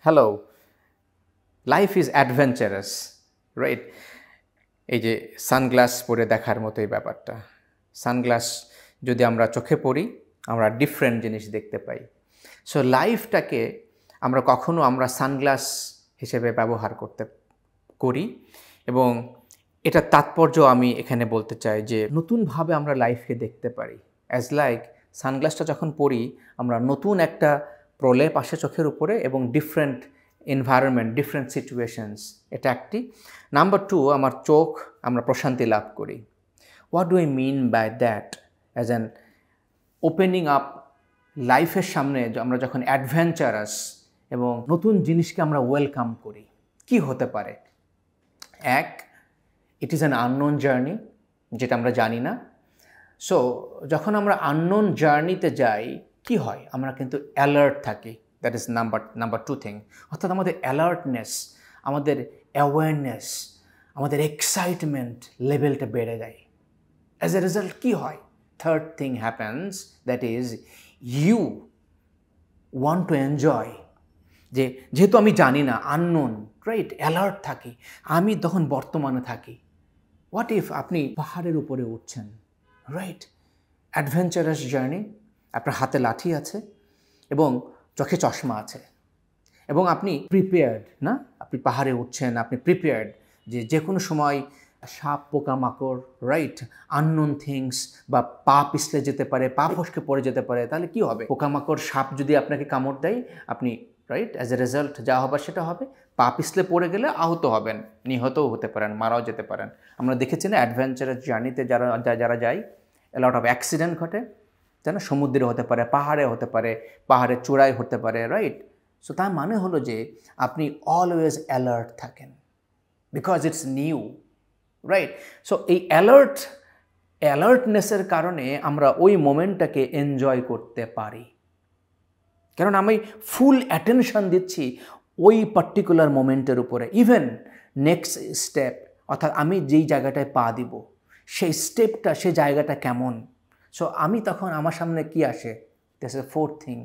Hello, life is adventurous, right? এই যে sunglass পরে দেখার মতো এই ব্যাপারটা। সানগ্লাস যদি আমরা চোখে পরি, আমরা ডিফারেন্ট জিনিস দেখতে পাই। সো লাইফটাকে আমরা সানগ্লাস হিসেবে ব্যবহার করি এবং এটার তাৎপর্য আমি এখানে বলতে চাই যে নতুনভাবে আমরা লাইফকে দেখতে পারি। অ্যাজ লাইক সানগ্লাসটা যখন পরি, আমরা নতুন একটা প্রলেপ আসে চোখের উপরে এবং ডিফারেন্ট এনভায়রনমেন্ট, ডিফারেন্ট সিচুয়েশনস, এটা একটি। নাম্বার 2, আমার চোখ আমরা প্রশান্তি লাভ করি। What do I mean by that? As an opening up লাইফের সামনে আমরা যখন অ্যাডভেঞ্চারাস এবং নতুন জিনিসকে আমরা ওয়েলকাম করি, কি হতে পারে? এক, it is an unknown journey, যেটা আমরা জানি না। সো যখন আমরা আননোন জার্নিতে যাই, কি হয়? আমরা কিন্তু অ্যালার্ট থাকি। That is number 2 thing. অর্থাৎ আমাদের অ্যালার্টনেস, আমাদের অ্যাওয়ারনেস, আমাদের এক্সাইটমেন্ট লেভেলটা বেড়ে যায়। অ্যাজ এ রেজাল্ট কী হয়? Third thing happens, that is you want to enjoy. যেহেতু আমি জানি না, আননোন, রাইট? অ্যালার্ট থাকি, আমি তখন বর্তমানে থাকি। হোয়াট ইফ আপনি পাহাড়ের উপরে উঠছেন, রাইট? অ্যাডভেঞ্চারাস জার্নি, আপনার হাতে লাঠি আছে এবং চোখে চশমা আছে এবং আপনি প্রিপেয়ার্ড, না? আপনি পাহাড়ে উঠছেন, আপনি প্রিপেয়ার্ড যে কোনো সময় সাপ, পোকামাকড়, রাইট, আননোন থিংস, বা পা পিছলে যেতে পারে, পা ফসকে পড়ে যেতে পারে। তাহলে কি হবে? পোকামাকড়, সাপ যদি আপনাকে কামড় দেয়, আপনি, রাইট, অ্যাজ এ রেজাল্ট যা হবার সেটা হবে। পা পিছলে পড়ে গেলে আহত হবেন, নিহতও হতে পারেন, মারাও যেতে পারেন। আমরা দেখেছি না, অ্যাডভেঞ্চারাস জার্নিতে যারা যায়, এ লট অফ অ্যাক্সিডেন্ট ঘটে, তাই না? সমুদ্রে হতে পারে, পাহাড়ে হতে পারে, পাহাড়ের চূড়ায় হতে পারে, রাইট? সো তার মানে হলো যে আপনি অলওয়েজ অ্যালার্ট থাকেন, because it's new, right? So এই অ্যালার্টনেসের কারণে আমরা ওই মোমেন্টটাকে এনজয় করতে পারি, কারণ আমি ফুল অ্যাটেনশন দিচ্ছি ওই পার্টিকুলার মোমেন্টের উপরে। ইভেন নেক্সট স্টেপ, অর্থাৎ আমি যেই জায়গাটায় পা দিব, সেই স্টেপটা, সেই জায়গাটা কেমন। সো আমি তখন আমার সামনে কি আসে? This is fourth thing,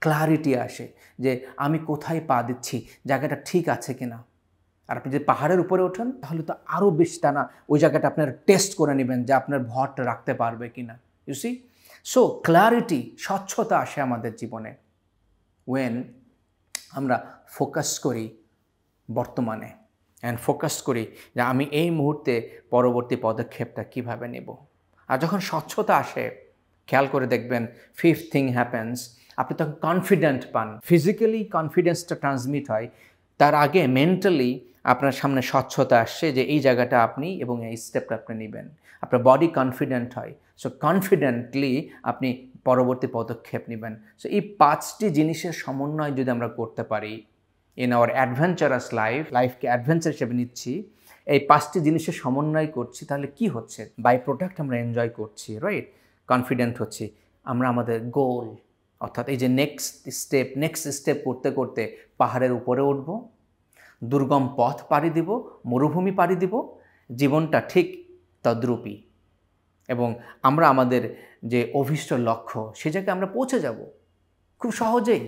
clarity আসে যে আমি কোথায় পা দিচ্ছি, জায়গাটা ঠিক আছে কিনা। আর আপনি যদি পাহাড়ের উপরে ওঠেন, তাহলে তো আরও বেশি টানা ওই জায়গাটা আপনার টেস্ট করে নেবেন যে আপনার ভরটা রাখতে পারবে কিনা। You C? সো ক্লারিটি, স্বচ্ছতা আসে আমাদের জীবনে ওয়েন আমরা ফোকাস করি বর্তমানে, অ্যান্ড ফোকাস করি যে আমি এই মুহূর্তে পরবর্তী পদক্ষেপটা কিভাবে নেব। আর যখন স্বচ্ছতা আসে, খেয়াল করে দেখবেন, ফিফথ থিং হ্যাপেন্স, আপনি তখন কনফিডেন্ট পান। ফিজিক্যালি কনফিডেন্সটা ট্রান্সমিট হয়, তার আগে মেন্টালি আপনার সামনে স্বচ্ছতা আসছে যে এই জায়গাটা আপনি এবং এই স্টেপটা আপনি নেবেন। আপনার বডি কনফিডেন্ট হয়, সো কনফিডেন্টলি আপনি পরবর্তী পদক্ষেপ নেবেন। সো এই 5টি জিনিসের সমন্বয় যদি আমরা করতে পারি ইন আওয়ার অ্যাডভেঞ্চারাস লাইফকে অ্যাডভেঞ্চার হিসেবে নিচ্ছি, এই 5টি জিনিসের সমন্বয় করছি, তাহলে কি হচ্ছে? বাই প্রোডাক্ট আমরা এনজয় করছি, রাইট? কনফিডেন্ট হচ্ছি, আমরা আমাদের গোল, অর্থাৎ এই যে নেক্সট স্টেপ করতে করতে পাহাড়ের উপরে উঠব, দুর্গম পথ পাড়ি দিব, মরুভূমি পাড়ি দিব, জীবনটা ঠিক তদ্রূপই, এবং আমরা আমাদের যে অভীষ্ট লক্ষ্য, সে জায়গায় আমরা পৌঁছে যাব খুব সহজেই,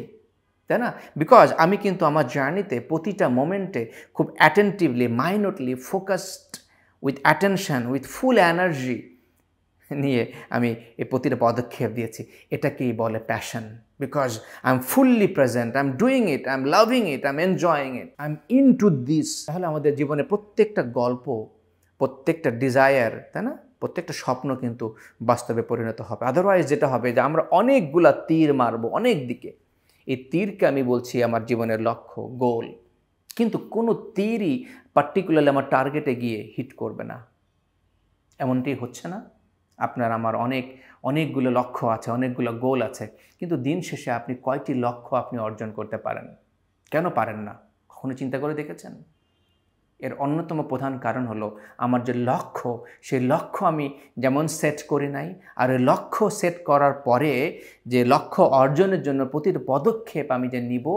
তাই না? বিকজ আমি কিন্তু আমার জার্নিতে প্রতিটা মোমেন্টে খুব attentively, minutely focused, with attention, with full energy নিয়ে আমি এই প্রতিটা পদক্ষেপ দিয়েছি। এটাকেই বলে passion, because I am fully present, I am doing it, I am loving it, I am enjoying it, I am into this. তাহলে আমাদের জীবনে প্রত্যেকটা গল্প, প্রত্যেকটা ডিজায়ার, তাই না, প্রত্যেকটা স্বপ্ন কিন্তু বাস্তবে পরিণত হবে। আদারওয়াইজ যেটা হবে যে আমরা অনেকগুলা তীর মারবো অনেক দিকে। এই তীরকে আমি বলছি আমার জীবনের লক্ষ্য, গোল, কিন্তু কোনো তীরই পার্টিকুলারলি আমার টার্গেটে গিয়ে হিট করবে না। এমনটি হচ্ছে না? আপনার আমার অনেকগুলো লক্ষ্য আছে, অনেকগুলো গোল আছে, কিন্তু দিন শেষে আপনি কয়টি লক্ষ্য আপনি অর্জন করতে পারেন? কেন পারেন না? কখনো চিন্তা করে দেখেছেন? এর অন্যতম প্রধান কারণ হলো আমার যে লক্ষ্য, সেই লক্ষ্য আমি যেমন সেট করি নাই, আর ওই লক্ষ্য সেট করার পরে যে লক্ষ্য অর্জনের জন্য প্রতিটি পদক্ষেপ আমি যে নিব,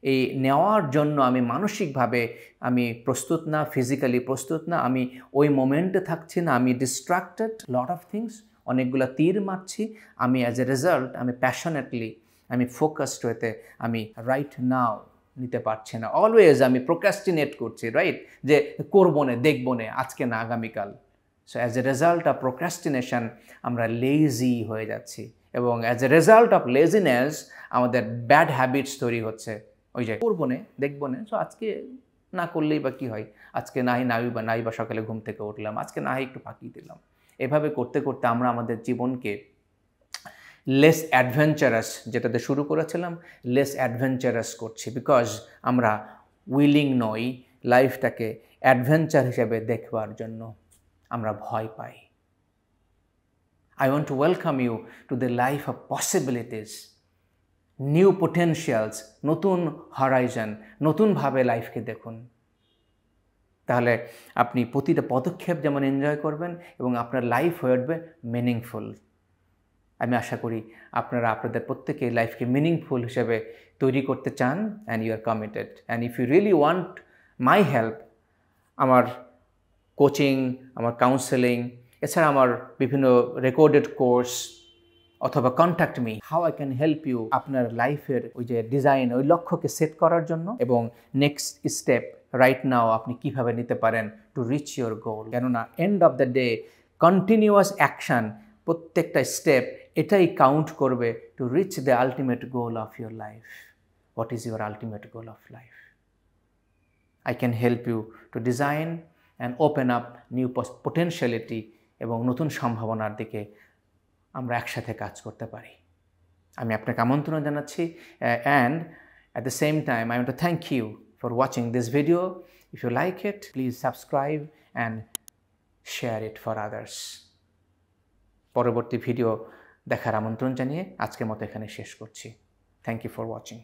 এই নেওয়ার জন্য আমি মানসিকভাবে আমি প্রস্তুত না, ফিজিক্যালি প্রস্তুত না, আমি ওই মোমেন্টে থাকছি না, আমি ডিস্ট্রাক্টেড, লট অফ থিংস, অনেকগুলো তীর মারছি। আমি অ্যাজ এ রেজাল্ট আমি প্যাশনেটলি, আমি ফোকাসড হতে, আমি রাইট নাও নিতে পারছি না, অলওয়েজ আমি প্রোক্রাস্টিনেট করছি, রাইট, যে করবো না, দেখবো না, আজকে না আগামীকাল। So as a result of procrastination আমরা লেজি হয়ে যাচ্ছি, এবং as a result of laziness আমাদের ব্যাড হ্যাবিটস তৈরি হচ্ছে। ওই যে করবো না, দেখবো না, সো আজকে না করলেই বা কী হয়, আজকে নাই বা সকালে ঘুম থেকে উঠলাম, আজকে না একটু ফাঁকি দিলাম। এভাবে করতে করতে আমরা আমাদের জীবনকে লেস অ্যাডভেঞ্চারাস, যেটাতে শুরু করেছিলাম, লেস অ্যাডভেঞ্চারাস করছি, বিকজ আমরা উইলিং নই লাইফটাকে অ্যাডভেঞ্চার হিসেবে দেখবার জন্য, আমরা ভয় পাই। I want to welcome you to the life of possibilities, new potentials, নতুন হরাইজন, নতুনভাবে লাইফকে দেখুন। তাহলে আপনি প্রতিটা পদক্ষেপ যেমন এনজয় করবেন এবং আপনার লাইফ হয়ে উঠবে মিনিংফুল। আমি আশা করি আপনারা আপনাদের প্রত্যেকেই লাইফকে মিনিংফুল হিসেবে তৈরি করতে চান, and you are committed. And if you really want my help, আমার কোচিং, আমার কাউন্সেলিং, এছাড়া আমার বিভিন্ন রেকর্ডেড কোর্স, অথবা contact me, how I can help you আপনার লাইফের ওই যে ডিজাইন, ওই লক্ষ্যকে সেট করার জন্য, এবং নেক্সট স্টেপ রাইট নাও আপনি কীভাবে নিতে পারেন টু রিচ ইউর গোল। কেননা end of the day continuous action, প্রত্যেকটা স্টেপ এটাই কাউন্ট করবে to reach the ultimate goal of your life. What is your ultimate goal of life? I can help you to design and open up new potentiality, এবং নতুন সম্ভাবনার দিকে আমরা একসাথে কাজ করতে পারি। আমি আপনাকে আমন্ত্রণ জানাচ্ছি, and at the same time I want to thank you for watching this video. If you like it, please subscribe and share it for others. পরবর্তী ভিডিও দেখার আমন্ত্রণ জানিয়ে আজকের মতো এখানে শেষ করছি। Thank you for watching.